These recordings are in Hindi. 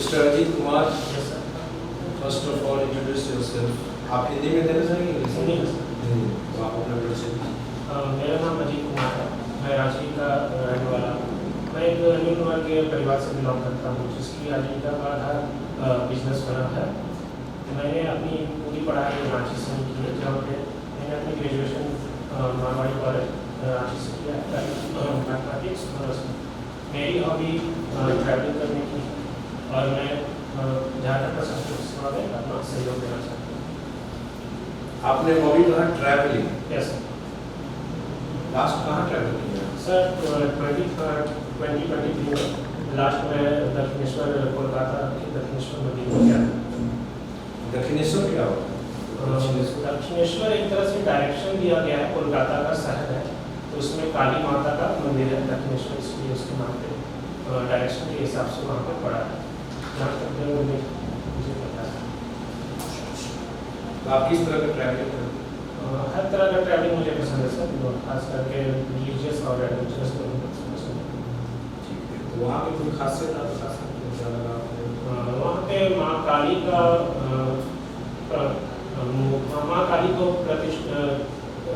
Mr. Ajit Kumar, Yes, sir. first of all introduce yourself. आप हिंदी में देना चाहेंगे इंग्लिश में? हिंदी में। हिंदी। तो आप अपना परिचय दीजिए। मेरा नाम अजीत कुमार है। मैं रांची का रहने वाला हूँ। मैं एक निम्न वर्गीय परिवार से बिलोंग करता हूँ, जिसकी आजीविका का आधार बिजनेस बना है। मैंने अपनी पूरी पढ़ाई रांची से ही की है, जहाँ पे मैंने अपनी ग्रेजुएशन मारवाड़ी कॉलेज रांची से किया है मैथमेटिक्स। मेरी हॉबी ट्रैवलिंग करने की, और मैं झारखंड प्रशासनिक सेवा में अपना सहयोग देना चाहता हूँ। आपने हॉबी कहा ट्रैवलिंग। यस लास्ट कहाँ ट्रैवल किया? सर, 2023 में लास्ट में दक्षिणेश्वर, कोलकाता के दक्षिणेश्वर मंदिर में गया। दक्षिणेश्वर क्या होता है? दक्षिणेश्वर एक तरह से डायरेक्शन दिया गया है, कोलकाता का शहर है, तो उसमें काली माता का मंदिर है दक्षिणेश्वर, इसलिए उसके नाम पे डायरेक्शन के हिसाब से वहाँ पे पड़ा है, जहाँ तक मुझे पता है। तो आप किस तरह का ट्रैवलिंग करते हैं? हर तरह का ट्रैवलिंग मुझे पसंद है सर, खास करके रिलीजियस और एडवेंचरस को पसंद है। ठीक है, तो वहाँ पे कोई खासियत आप बता सकते हैं? ज़्यादा आपने वहाँ पे माँ काली का माँ काली को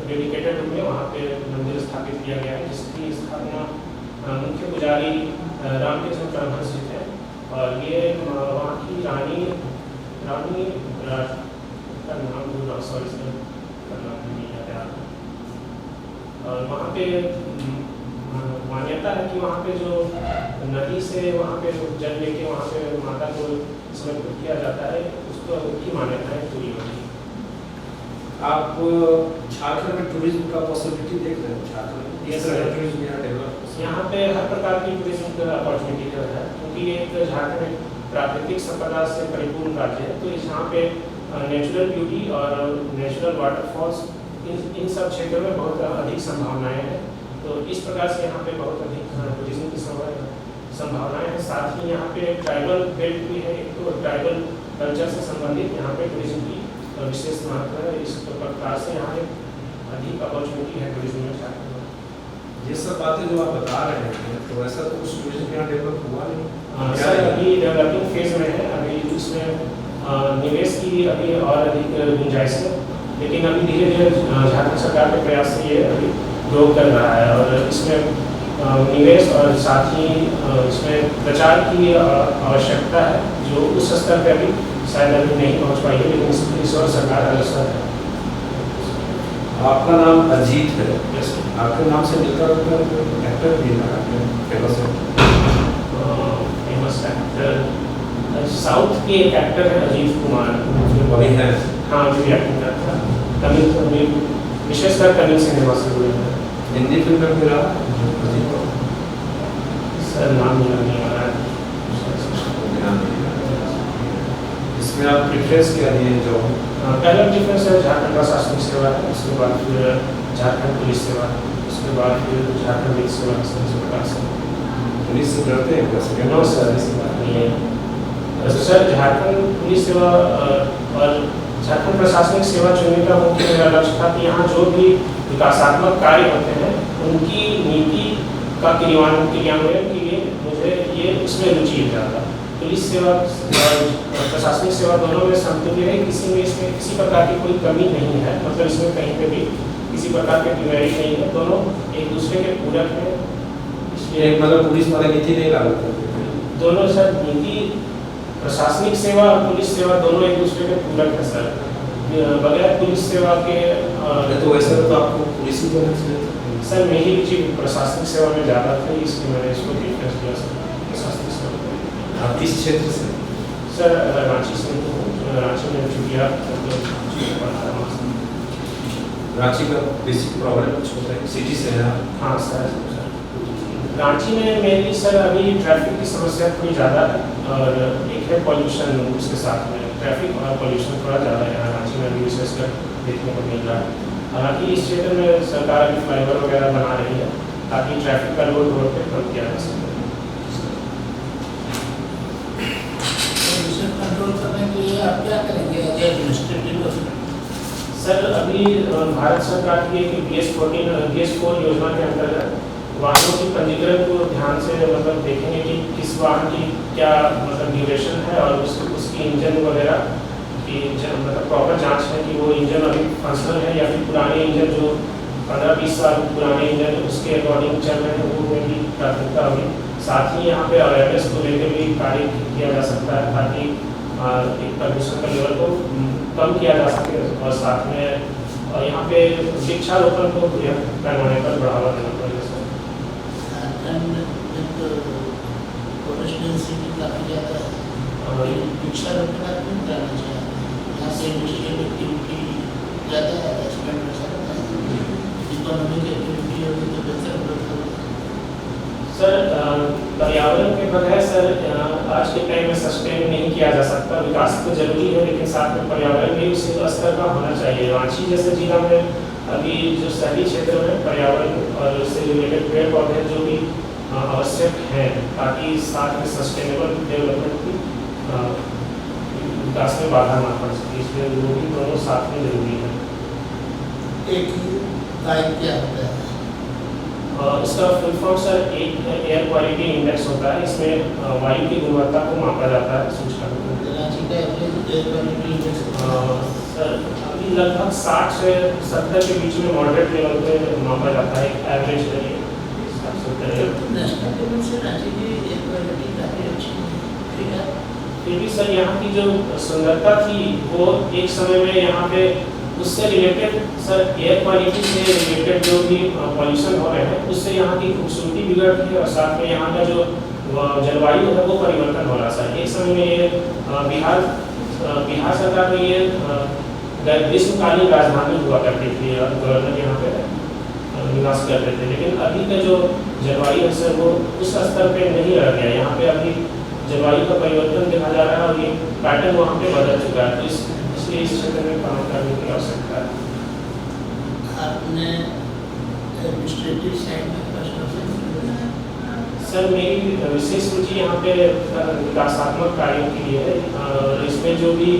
डेडिकेटेड रूप में वहाँ पे मंदिर स्थापित किया गया है, जिसकी स्थापना मुख्य पुजारी रामकृष्ण परमहंस जी थे। और ये वहाँ की रानी का नाम भूल रहा, सॉरी सर, नाम नहीं याद आ रहा। और वहाँ पे मान्यता है कि वहाँ पे जो नदी से वहाँ पे जल लेके वहाँ पे माता को समर्पित किया जाता है, उसको उसकी मान्यता है पूरी होती है। आप झारखंड में टूरिज्म का पॉसिबिलिटी देख रहे हैं? झारखंड में Yes, इस तरह sir. का टूरिज्म यहाँ डेवलप यहाँ पे हर प्रकार की टूरिज्म का अपॉर्चुनिटी जो है, क्योंकि ये एक झारखंड प्राकृतिक संपदा से परिपूर्ण राज्य है, तो यहाँ पे नेचुरल ब्यूटी और नेचुरल वाटरफॉल्स इन सब क्षेत्रों में बहुत अधिक संभावनाएं हैं। तो इस प्रकार से यहाँ पे बहुत अधिक टूरिज्म की संभावनाएं हैं। साथ ही यहाँ पे ट्राइबल बेल्ट भी है, एक तो ट्राइबल कल्चर से संबंधित यहाँ पे टूरिज्म की विशेष महत्व है। इस प्रकार से यहाँ एक अधिक अपॉर्चुनिटी है टूरिज्म में झारखंड में। ये सब बातें जो आप बता रहे हैं, तो ऐसा तो कुछ टूरिज्म यहाँ डेवलप हुआ नहीं? सर, अभी डेवलपिंग फेज में है, अभी इसमें निवेश की अभी और अधिक गुंजाइश है, लेकिन अभी धीरे धीरे झारखंड सरकार के प्रयास से ये अभी ग्रो कर रहा है। और इसमें निवेश और साथ ही इसमें प्रचार की आवश्यकता है, जो उस स्तर पर अभी शायद अभी नहीं पहुँच पाई है, लेकिन इस और सरकार अग्रसर है। आपका नाम अजीत है, यस आपके नाम से मिलकर एक्टर भी है, फेमस है। फेमस एक्टर साउथ के एक एक्टर है अजीत कुमार, अभी है। हाँ अभी भी एक्टिंग करता है, तमिल विशेषकर तमिल सिनेमा से जुड़े हैं। हिंदी फिल्म में भी रहा अजीत को? सर नाम नहीं आ रहा है। इसमें आप प्रेफरेंस क्या दिए जॉब? पहला प्रेफरेंस है झारखंड प्रशासनिक सेवा है, उसके बाद फिर झारखंड पुलिस सेवा है, उसके बाद फिर झारखंड वित्त सेवा है। इस प्रकार से पुलिस से डरते हैं क्या? नो सर, ऐसी बात नहीं है। सर, झारखंड पुलिस सेवा और झारखंड प्रशासनिक सेवा चुनने का मुख्य मेरा लक्ष्य था कि यहाँ जो भी विकासात्मक कार्य होते हैं, उनकी नीति का क्रियान्वयन के लिए मुझे ये इसमें रुचि ज़्यादा। पुलिस सेवा और प्रशासनिक सेवा दोनों में समतुल्य है, किसी में इसमें किसी प्रकार की कोई कमी नहीं है, मतलब इसमें कहीं पे भी किसी प्रकार के डिमेरिट नहीं है, दोनों एक दूसरे के पूरक हैं। इसलिए मतलब पुलिस वाले नीति नहीं लागू करते? दोनों सर, नीति प्रशासनिक सेवा और पुलिस सेवा दोनों एक दूसरे के पूरक है सर। बगैर पुलिस सेवा के तो वैसे तो आपको पुलिस ही करना चाहिए सर। मेरी रुचि प्रशासनिक सेवा में ज़्यादा थी, इसलिए मैंने इसको प्रेफरेंस दिया सर, प्रशासनिक सेवा। आप किस क्षेत्र से? सर रांची से हूँ, रांची में चुटिया पढ़ता हूँ। रांची का बेसिक प्रॉब्लम कुछ होता है, सिटी से है आप? हाँ सर, रांची में मेरी सर अभी ट्रैफिक की समस्या थोड़ी ज़्यादा है, और एक है पॉल्यूशन, उसके साथ में ट्रैफिक और पॉल्यूशन थोड़ा ज़्यादा है यहाँ रांची में अभी विशेषकर देखने को मिल रहा है। हालांकि इस क्षेत्र में सरकार अभी फ्लाईओवर वगैरह बना रही है, ताकि ट्रैफिक का लोड रोड पर कम किया जा सके। कंट्रोल करने के लिए आप क्या करेंगे एडमिनिस्ट्रेटिव? सर, अभी भारत सरकार की एक BS4 योजना के अंतर्गत वाहनों की पंजीकरण को ध्यान से मतलब देखेंगे कि किस वाहन की क्या मतलब ड्यूरेशन है और उसकी इंजन वगैरह की मतलब प्रॉपर जांच है कि वो इंजन अभी फंक्शनल है या फिर पुराने इंजन जो 15-20 साल पुराने इंजन उसके अकॉर्डिंग चल रहे हैं, वो मेरी प्राथमिकता होगी। साथ ही यहाँ पे अवेयरनेस को लेकर भी कार्य किया जा सकता है ताकि एक प्रदूषण का लेवल को कम किया जा सके और साथ में यहाँ पे वृक्षारोपण को पैमाने पर बढ़ावा देना पड़ेगा। झारखंड में तो फॉरेस्ट डेंसिटी काफ़ी ज़्यादा है, वृक्षारोपण क्यों करना चाहिए? यहाँ से इंडस्ट्रियल एक्टिविटी ज़्यादा एक्सपेंड हो सकता है, इकोनॉमिक एक्टिविटी होगी तो बेहतर ग्रोथ होगा। सर पर्यावरण के बगैर सर आज के टाइम में सस्टेन नहीं किया जा सकता। विकास तो जरूरी है लेकिन साथ में पर्यावरण भी उसी स्तर का होना चाहिए। रांची जैसे जिला में अभी जो शहरी क्षेत्र में पर्यावरण और उससे रिलेटेड पेड़ पौधे जो भी आवश्यक हैं ताकि साथ में सस्टेनेबल डेवलपमेंट की विकास में बाधा ना पड़ सके, इसलिए वो भी दोनों साथ में जरूरी है। एक टाइप क्या होता है? इसका फुल फॉर्म सर एक एयर क्वालिटी इंडेक्स होता है। इसमें वायु की गुणवत्ता को मापा जाता है सूचकांक। रांची का एयर क्वालिटी इंडेक्स सर अभी लगभग 60 से 70 के बीच में मॉडरेट लेवल पे मापा जाता है, एक एवरेज नेशनल लेवल से रांची की एयर क्वालिटी काफ़ी अच्छी है। फिर भी सर यहाँ की जो सुंदरता थी वो एक समय में यहाँ पे उससे रिलेटेड सर एयर क्वालिटी से रिलेटेड जो भी पॉल्यूशन हो रहे हैं उससे यहाँ की खूबसूरती बिगड़ रही है और साथ में यहाँ का जो जलवायु है वो परिवर्तन हो रहा है। सर एक समय में ये बिहार सरकार में ये ग्रीष्मकालीन राजधानी हुआ करती थी, गवर्नर यहाँ पे निवास करते थे, लेकिन अभी का जो जलवायु है सर वो उस स्तर पे नहीं रह गया। यहाँ पे अभी जलवायु का परिवर्तन देखा जा रहा है और ये पैटर्न वहाँ पे बदल चुका है, तो इसलिए इस क्षेत्र में काम करने की आवश्यकता है। आपने एडमिनिस्ट्रेटिव साइड में सर मेरी विशेष रुचि यहाँ पे विकासात्मक कार्यों के लिए है और इसमें जो भी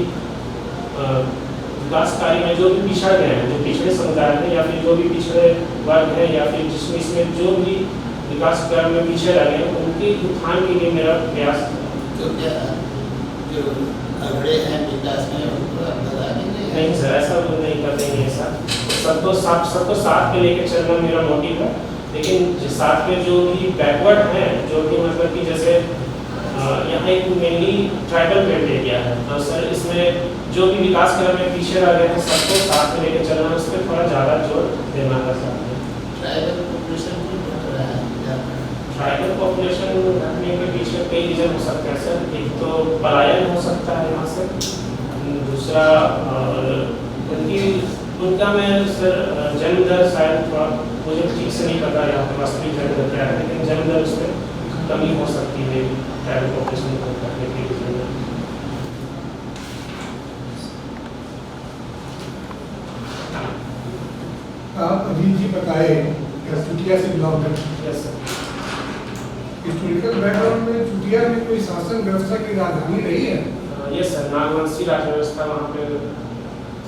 विकास कार्य में जो भी पिछड़ गए हैं, जो पिछड़े समुदाय हैं या फिर जो भी पिछड़े वर्ग हैं या फिर जिसमें इसमें जो भी विकास कार्य में पीछे रह गए उनके उत्थान के लिए मेरा प्रयास। तो क्या जो अगड़े हैं विकास में उनको आप बता देंगे? नहीं सर, ऐसा वो नहीं कर देंगे सर। सबको साथ में लेके चलना मेरा मोटिव है, लेकिन साथ में जो भी बैकवर्ड हैं, जो भी मतलब कि जैसे यहाँ एक मेनली ट्राइबल बेल्ट एरिया है, तो सर इसमें जो भी विकास कार्य में पीछे रह गए हैं सबको साथ में लेके चलना, उस पर थोड़ा ज़्यादा जोर देना है सर। ट्राइबल पॉपुलेशन भी बढ़ रहा है। ट्राइबल पॉपुलेशन घटने के पीछे कई रीजन हो सकते हैं सर। एक तो पलायन हो सकता है यहाँ से, दूसरा उनका मैं सर जन्म दर शायद थोड़ा मुझे ठीक से नहीं पता यहाँ पर वास्तविक जन्म दर क्या है, लेकिन जन्म दर उसमें कमी हो सकती है ट्राइबल पॉपुलेशन को करने के लिए। आप अजीत जी बताए चुटिया से बिलोंग करते हैं। Yes sir. हिस्टोरिकल बैकग्राउंड में चुटिया में कोई शासन व्यवस्था की राजधानी रही है? यस सर, नागवंशी राज व्यवस्था वहाँ पे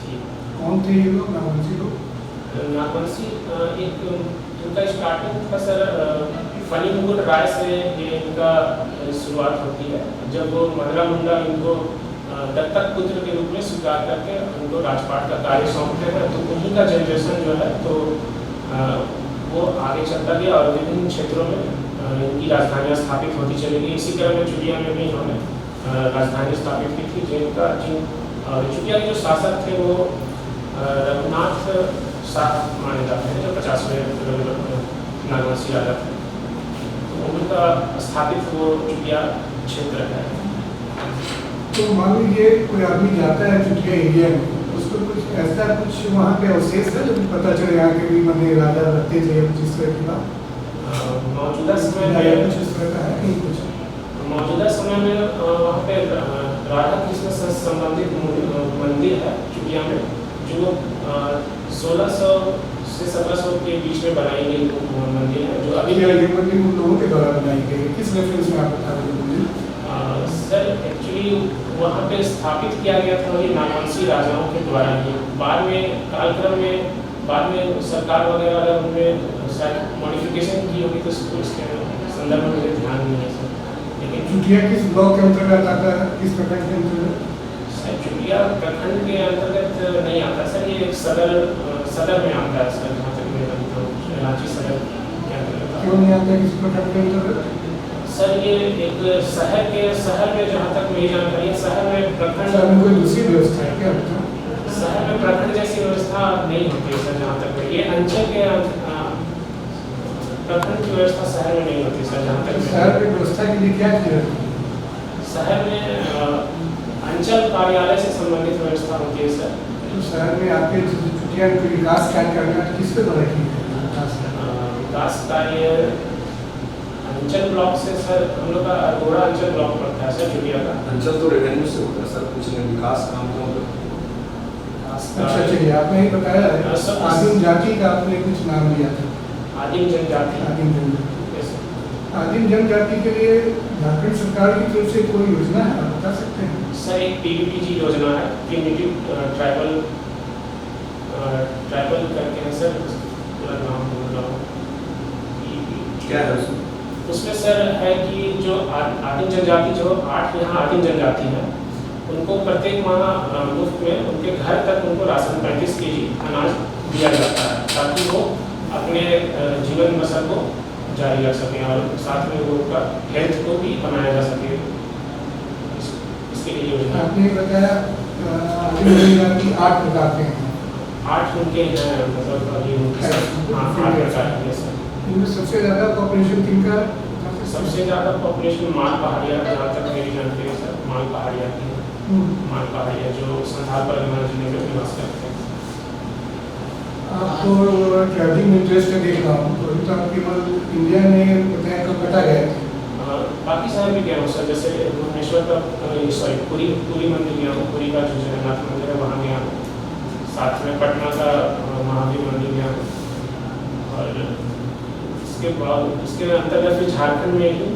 थी। कौन थे ये लोग नागवंशी लोग? नागवंशी एक इनका स्टार्टिंग था सर फनी मुकुट राय से ये इनका शुरुआत होती है, जब वो मंगला मुंडा इनको दत्तक पुत्र के रूप में स्वीकार करके उनको राजपाट का कार्य सौंपते हैं, तो उन्हीं का जनरेशन जो है तो वो आगे चलता गया और विभिन्न क्षेत्रों में इनकी राजधानियाँ स्थापित होती चली गई। इसी क्रम में चुटिया में भी इन्होंने राजधानी स्थापित की थी, जिन चुटिया के जो शासक थे वो रघुनाथ शाह माने जाते हैं, जो 50वें नागवंशी राजा थे, तो उनका स्थापित वो चुटिया क्षेत्र है। तो मान लीजिए कोई आदमी जाता है चुटिया एरिया में, उसको कुछ ऐसा कुछ वहाँ पे अवशेष है जो पता चले यहाँ के भी मंदिर राजा रहते थे कुछ इस तरह की बात? मौजूदा समय या में कुछ इस तरह का है नहीं कुछ? मौजूदा समय में वहाँ पे राधा कृष्ण से संबंधित मंदिर है चुटिया में, जो 1600 से 1700 के बीच में बनाई गई मंदिर है, जो अभी ये मंदिर उन लोगों के द्वारा बनाई गई है, किस रेफरेंस में आप बता रहे हैं मंदिर? सर एक्चुअली वहाँ पे स्थापित किया गया था ये नागवंशी राजाओं के द्वारा ही। बाद में कालक्रम में बाद में सरकार वगैरह अगर उनमें शायद मॉडिफिकेशन की होगी तो उसके संदर्भ में मुझे ध्यान नहीं है सर। लेकिन चुटिया किस ब्लॉक के अंतर्गत आता है, किस प्रखंड के अंतर्गत? सर चुटिया प्रखंड के अंतर्गत नहीं आता सर, ये एक सदर में आता है सर, जहाँ तक मैं जानता हूँ रांची सदर के अंतर्गत। क्यों नहीं आता है किस प्रखंड के अंतर्गत? सर ये एक शहर में जहाँ तक मेरी जानकारी है, शहर में प्रखंड, शहर में कोई दूसरी व्यवस्था है क्या बताओ? शहर में प्रखंड जैसी व्यवस्था नहीं होती है सर, जहाँ तक ये अंचल के प्रखंड की व्यवस्था शहर में नहीं होती सर, जहाँ तक शहर में व्यवस्था के लिए क्या किया जाता है? शहर में अंचल कार्यालय से संबंधित व्यवस्था होती है सर। तो शहर में आपके चुटिया में विकास कार्य करना है, किसके द्वारा किया जाता है? विकास कार्य अंचल ब्लॉक से सर, हम लोग का अरगोड़ा अंचल ब्लॉक पड़ता है सर चुटिया का। अंचल तो रेवेन्यू से होता है सर, कुछ नहीं विकास काम तो अच्छा चलिए, आपने ही बताया है आदिम जाति का आपने कुछ नाम लिया था। आदिम जनजाति। आदिम जनजाति, Yes, sir। आदिम जनजाति के लिए झारखंड सरकार की तरफ से कोई योजना है, आप बता सकते हैं? सर एक PVPG योजना है, प्रिमिटिव ट्राइबल करके है सर, पूरा नाम भूल रहा हूँ। क्या है उसमें? उसमें सर है कि जो आदिम जनजाति, जो 8 यहाँ आदिम जनजाति हैं, उनको प्रत्येक माह मुफ्त में उनके घर तक उनको राशन 35 kg अनाज दिया जाता है, ताकि वो अपने जीवन बसर को जारी रख सकें और साथ में वो उनका हेल्थ को भी बनाया जा सके, इसके लिए योजना। आपने बताया आदिम जनजाति 8 प्रकार के हैं। 8 उनके हैं, मतलब अभी उनके 8 प्रकार हैं सर। इनमें सबसे ज़्यादा पॉपुलेशन किनका? सबसे ज़्यादा पॉपुलेशन माल पहाड़िया, जहाँ तक मेरी जानकारी है सर, माल पहाड़िया की है। माल पहाड़िया जो संथाल परगना जिले में निवास करते हैं। आपको ट्रैवलिंग इंटरेस्ट है देख रहा हूँ, तो अभी तो आप केवल इंडिया में बताया कलकत्ता गए थे। बाकी शहर भी गया हूँ सर, जैसे भुवनेश्वर का पुरी मंदिर गया हूँ, पुरी का जो जगन्नाथ मंदिर है वहाँ गया हूँ, साथ में पटना का महावीर मंदिर गया हूँ, और इसके अंतर्गत भी झारखंड में ही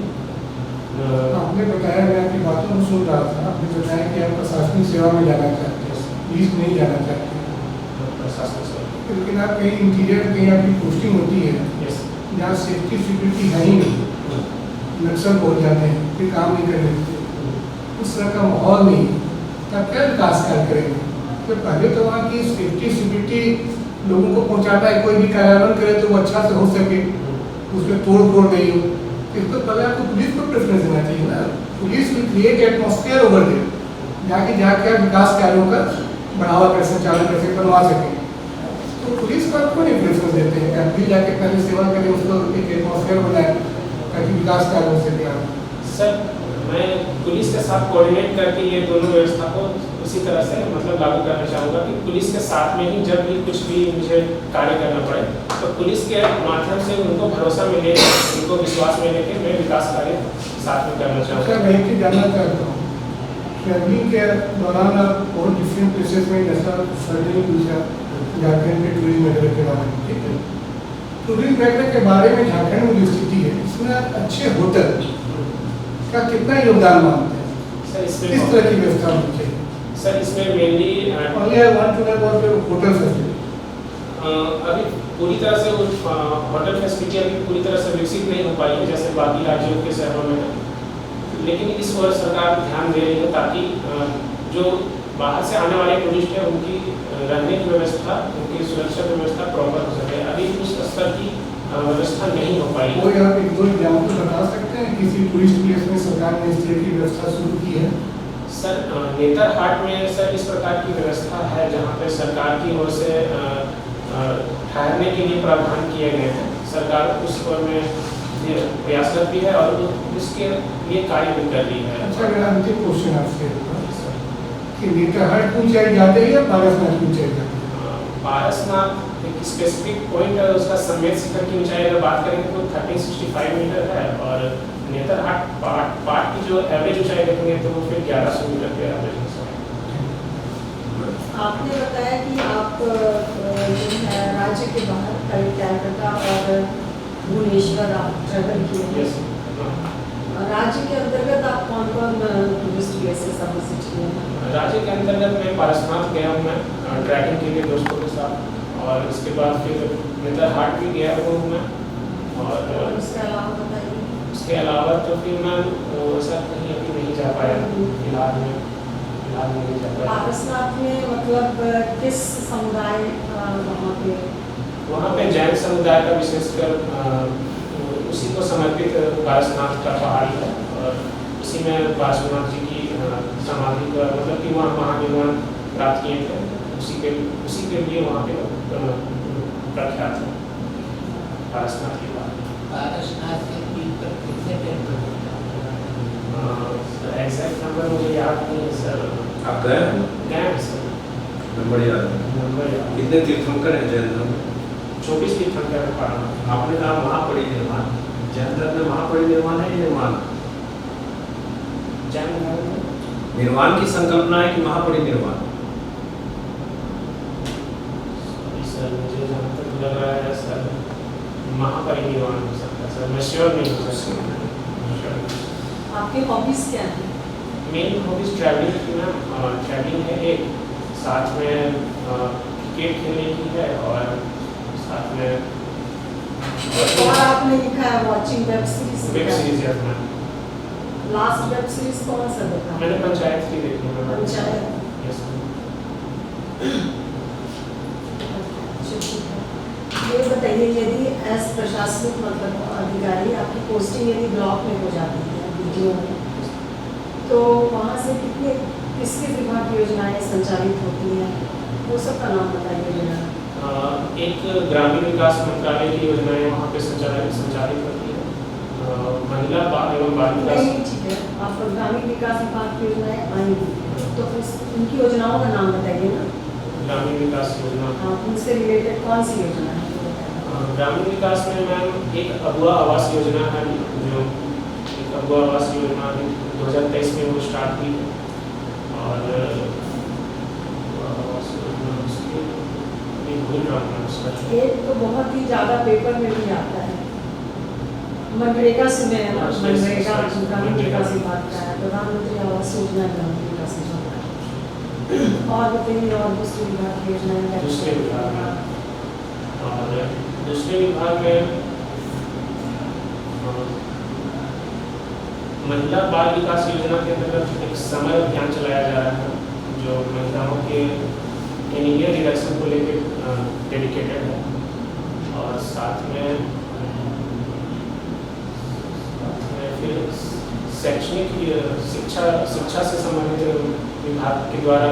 आपने बताया, मैं आपकी बातों में सुन रहा था, आपने बताया कि आप प्रशासनिक सेवा में जाना चाहते हैं, पुलिस नहीं जाना चाहते हैं, प्रशासन से। लेकिन आप कहीं इंटीरियर कहीं आपकी पोस्टिंग होती है यस जहाँ सेफ्टी सिक्योरिटी है ही नहीं, नक्सल पहुँच जाते हैं, फिर काम नहीं करने देते, उस तरह का माहौल नहीं, तब क्या विकास कार्य करेंगे? तो पहले तो वहाँ की सेफ्टी सिक्योरिटी लोगों को पहुँचाता है, कोई भी कार्यान्वयन करे तो वो अच्छा से हो सके, उसमें तोड़ फोड़ नहीं हो, इसको पहले आपको पुलिस को प्रेफरेंस देना चाहिए ना। Police will create atmosphere over there, जाके जाके विकास कार्यों का बढ़ावा कैसे संचालन कैसे बनवा सके, तो पुलिस को आपको नहीं प्रेफरेंस देते हैं। आप भी जाके पहले सेवा करें, उसको एक एटमॉस्फेयर बनाए ताकि विकास कार्य हो सके। आप सर, मैं पुलिस के साथ कोऑर्डिनेट करके ये दोनों व्यवस्था को उसी तरह से मतलब लागू करना चाहूँगा कि पुलिस के साथ में ही जब भी कुछ भी मुझे कार्य करना पड़े तो पुलिस के माध्यम से उनको भरोसा मिले, उनको विश्वास मिले कि मैं विकास कार्य साथ में करना चाहूँगा। मैं एक चीज़ जानना चाहता हूँ, ट्रैवलिंग के दौरान आप बहुत डिफरेंट प्लेसेस में, जैसा सर्जरी पूछा झारखंड के टूरिज्म नगर के बारे में, ठीक है, टूरिज्म नगर के बारे में झारखंड में जो स्थिति है, इसमें अच्छे होटल का कितना योगदान मानते हैं? सर इसमें किस तरह की व्यवस्था होनी चाहिए? सर इसमें mainly Only I want to know about your hotel facility. अभी पूरी तरह से वो होटल फैसिलिटी अभी पूरी तरह से विकसित नहीं हो पाई है जैसे बाकी राज्यों के शहरों में है, लेकिन इस ओर सरकार ध्यान दे रही है ताकि जो बाहर से आने वाले टूरिस्ट हैं उनकी रहने की व्यवस्था, उनकी सुरक्षा व्यवस्था प्रॉपर हो सके। अभी उस स्तर की व्यवस्था नहीं हो पाई। कोई आप एक दो एग्जाम्पल बता सकते हैं किसी टूरिस्ट प्लेस में सरकार ने इस तरह की व्यवस्था शुरू की है? सर नेतरहाट में सर इस प्रकार की व्यवस्था है जहाँ पे सरकार की ओर से ठहरने के लिए प्रावधान किए गए हैं। सरकार उस ओर में प्रयासरत भी है और उसके लिए कार्य भी कर रही है। अच्छा, मेरा अंतिम क्वेश्चन आपसे कि नेतरहाट ऊंचाई जाते हैं या पारसनाथ ऊंचाई जाते हैं? पारसनाथ एक स्पेसिफिक पॉइंट है, उसका समेत शिखर की ऊंचाई अगर बात करें तो 1365 मीटर है, और नेतरहाट पाट की जो एवरेज ऊंचाई देखेंगे तो वो फिर 1100 मीटर के एवरेज है। आपने बताया कि आप जो है राज्य के बाहर कलकत्ता और भुवनेश्वर आप ट्रैवल किए हैं। यस। राज्य के अंतर्गत आप कौन कौन टूरिस्ट प्लेसेस आप विजिट किए हैं? राज्य के अंतर्गत मैं पारसनाथ गया हूँ, मैं ट्रैकिंग के लिए दोस्तों के साथ, और इसके बाद फिर मेंटल हार्ट भी गया हुआ हूँ मैं। और और उसके अलावा बताइए। उसके अलावा तो फिर मैं वैसा कहीं अभी नहीं जा पाया फिलहाल में नहीं जा पाया। पारसनाथ में मतलब किस समुदाय वहाँ पे जैन समुदाय का विशेषकर उसी को समर्पित पारसनाथ का पहाड़ी है और उसी में पार्श्वनाथ जी की समाधि का मतलब कि वहाँ महानिर्वाण प्राप्त किए थे, उसी के लिए वहाँ पे प्रख्यात है पारसनाथ की बात। पारसनाथ के पीठ पर कितने टेम्पल एग्जैक्ट नंबर मुझे याद नहीं है सर। आप गए हैं? गए हैं सर। नंबर याद है? नंबर याद। कितने तीर्थंकर हैं जैन धर्म में? 24 तीर्थंकर है पारसनाथ। आपने कहा महापरिनिर्वाण, जैन धर्म में महापरिनिर्वाण है या निर्वाण? जैन धर्म में निर्वाण की संकल्पना है कि महापरिनिर्वाण? सर मुझे जहाँ तक लग रहा है सर महापरिनिर्वाण हो सकता है सर, मैं श्योर नहीं हो सकता। आपकी हॉबीज क्या है? मेन हॉबीज ट्रैवलिंग की मैम, ट्रैवलिंग है एक, साथ में क्रिकेट खेलने की है और साथ में और आपने लिखा है watching web series. Web series है मैम। लास्ट वेब सीरीज कौन सा देखा? मैंने पंचायत की देखी है मैम। पंचायत। यस अच्छा, ठीक है। ये बताइए यदि एज प्रशासनिक मतलब अधिकारी आपकी पोस्टिंग यदि ब्लॉक में हो जाती है वीडियो में, तो वहाँ से किस विभाग की योजनाएं संचालित होती हैं, वो सब का नाम बताइए जरा। एक ग्रामीण विकास मंत्रालय की योजनाएं वहाँ पे संचालित होती है, महिला एवं बाल विकास। नहीं ठीक है, आप ग्रामीण विकास विभाग की योजनाएं आएंगी तो फिर उनकी योजनाओं का नाम बताइए ना। ग्रामीण विकास योजना। हाँ, उनसे रिलेटेड कौन सी योजना है? ग्रामीण विकास में मैम एक अगुआ आवास योजना है, जो एक अगुआ आवास योजना 2023 में वो स्टार्ट हुई है और आवास योजना उसके भूल रहा हूँ उसका। एक तो बहुत ही ज़्यादा पेपर में भी आता है, मनरेगा सुने हैं ना, मनरेगा ग्रामीण विकास विभाग का है, प्रधानमंत्री आवास योजना ग्रामीण विकास विभाग का। और बताइए और दूसरे विभाग की योजनाएं? दूसरे विभाग में और दूसरे विभाग में महिला बाल विकास योजना के अंतर्गत एक समर अभियान चलाया जा रहा है, जो महिलाओं के एनीमिया रिडक्शन को लेकर डेडिकेटेड है और साथ में फिर शैक्षणिक शिक्षा से संबंधित विभाग के द्वारा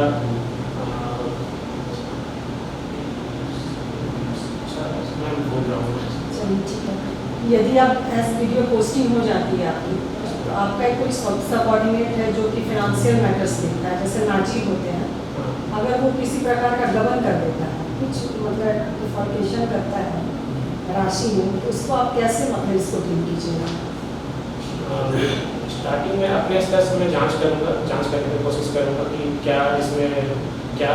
यदि आप एज वीडियो पोस्टिंग हो जाती है आपकी, तो आपका एक कोई सबऑर्डिनेट है जो कि फाइनेंशियल मैटर्स देखता है, जैसे नाजी होते हैं, अगर वो किसी प्रकार का गबन कर देता है, कुछ मतलब डिफॉल्टेशन करता है राशि में, तो उसको आप कैसे मतलब इसको डील कीजिएगा? स्टार्टिंग में अपने स्तर से मैं जांच करने की कोशिश करूँगा कि क्या इसमें क्या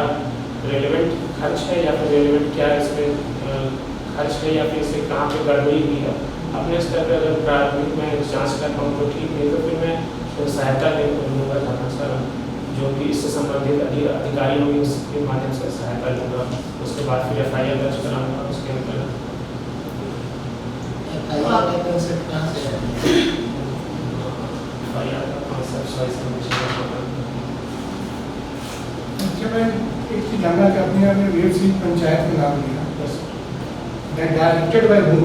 रेलेवेंट खर्च है या फिर रेलेवेंट क्या इसमें खर्च है या फिर इसे कहाँ पे गड़बड़ी हुई है। अपने स्तर पर अगर प्रारंभिक में जांच कर पाऊँ तो ठीक, नहीं तो फिर मैं सहायता लूँगा थाना सर, जो भी इससे संबंधित अधिकारी होंगे उसके माध्यम से सहायता लूँगा। उसके बाद फिर FIR दर्ज कराऊँगा उसके अंतर्गत। FIR का कंसेप्ट कहाँ से है? FIR का कॉन्सेप्ट अच्छा, मैं एक चीज जानना चाहती हूँ, आपने वेब सीरीज पंचायत का नाम लिया, डायरेक्टेड बाय हूम?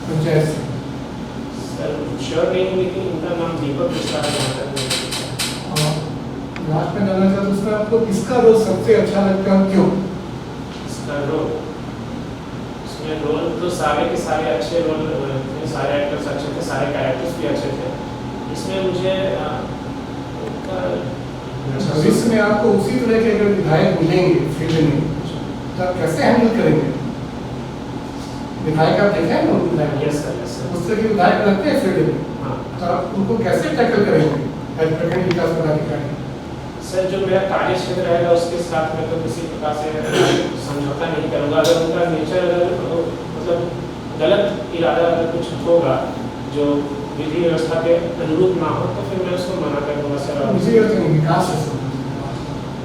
पंचायत से सर श्योर नहीं हूँ, लेकिन उनका नाम दीपक मिश्रा है जहाँ तक मुझे पता है। लास्ट में जानना चाहता हूँ, उसमें आपको किसका रोल सबसे अच्छा लगता है, क्यों? इसका रोल, इसमें रोल तो सारे के सारे अच्छे रोल थे, सारे एक्टर्स अच्छे थे, सारे कैरेक्टर्स भी अच्छे थे। इसमें मुझे भविष्य में आपको उसी तरह के अगर विधायक मिलेंगे फील्ड में, तो आप कैसे हैंडल करेंगे? विधायक आप देखे हैं ना, विधायक यस सर, यस सर। उस तरह के विधायक लगते हैं फील्ड में, हाँ तो आप उनको कैसे टैकल करेंगे एज प्रखंड विकास पदाधिकारी? सर, जो मेरा कार्य क्षेत्र रहेगा उसके साथ में तो किसी प्रकार से समझौता नहीं करूँगा। अगर उनका नेचर अगर मतलब गलत इरादा अगर कुछ होगा जो विधि व्यवस्था के अनुरूप ना हो, तो फिर मैं उसको मना कर दूँगा सर। मुझे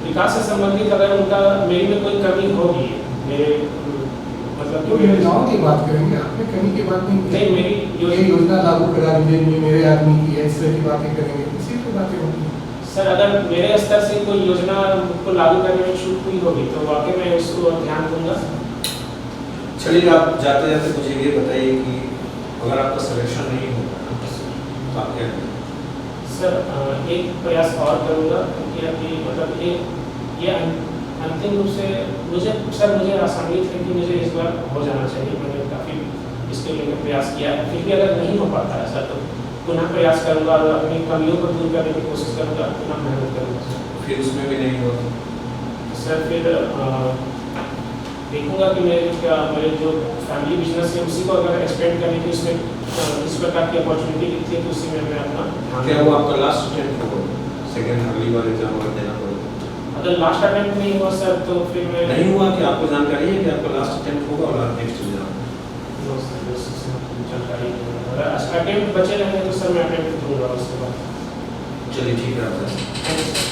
विकास से संबंधित अगर उनका मेरी में कोई कमी होगी, मेरे मतलब तो योजनाओं की बात करेंगे, आपने कमी की बात नहीं की। नहीं, मेरी ये योजना लागू करा दीजिए, मेरे आदमी की है, इस तरह की बातें करेंगे, इसी की बातें होती हैं। सर अगर मेरे स्तर से कोई योजना को लागू करने में चूक हुई होगी तो वाकई में उसको ध्यान दूंगा। चलिए, आप जाते जाते मुझे ये बताइए कि अगर आपका सिलेक्शन नहीं होगा तो आप क्या करेंगे? सर एक प्रयास और करूंगा क्योंकि अभी मतलब ये अंतिम रूप से मुझे आसानी थी कि मुझे इस बार हो जाना चाहिए। मैंने काफ़ी इसके लिए प्रयास किया है, फिर भी अगर नहीं हो पाता है सर तो पुनः प्रयास करूंगा और अपनी कमियों को दूर करने की कोशिश करूंगा, पुनः मेहनत करूंगा। फिर उसमें भी नहीं होगा सर फिर देखूंगा कि मेरे जो फैमिली बिजनेस है उसी को अगर एक्सपेंड करने की उसमें इस प्रकार की अपॉर्चुनिटी दिखती है तो उसी में मैं अपना ध्यान क्या वो आपका लास्ट अटेम्प्ट होगा? सेकेंड अगली बार एग्जाम अगर देना पड़ेगा? अगर लास्ट अटेम्प्ट नहीं हुआ सर तो फिर मैं नहीं हुआ कि आपको जानकारी है कि आपका लास्ट अटेम्प्ट होगा और नेक्स्ट एग्जाम? नो सर, जानकारी नहीं है। अगर अटेम्प्ट बचे रहेंगे तो सर मैं अटेम्प्ट दूंगा उसके बाद। चलिए ठीक है, आप थैंक यू सर।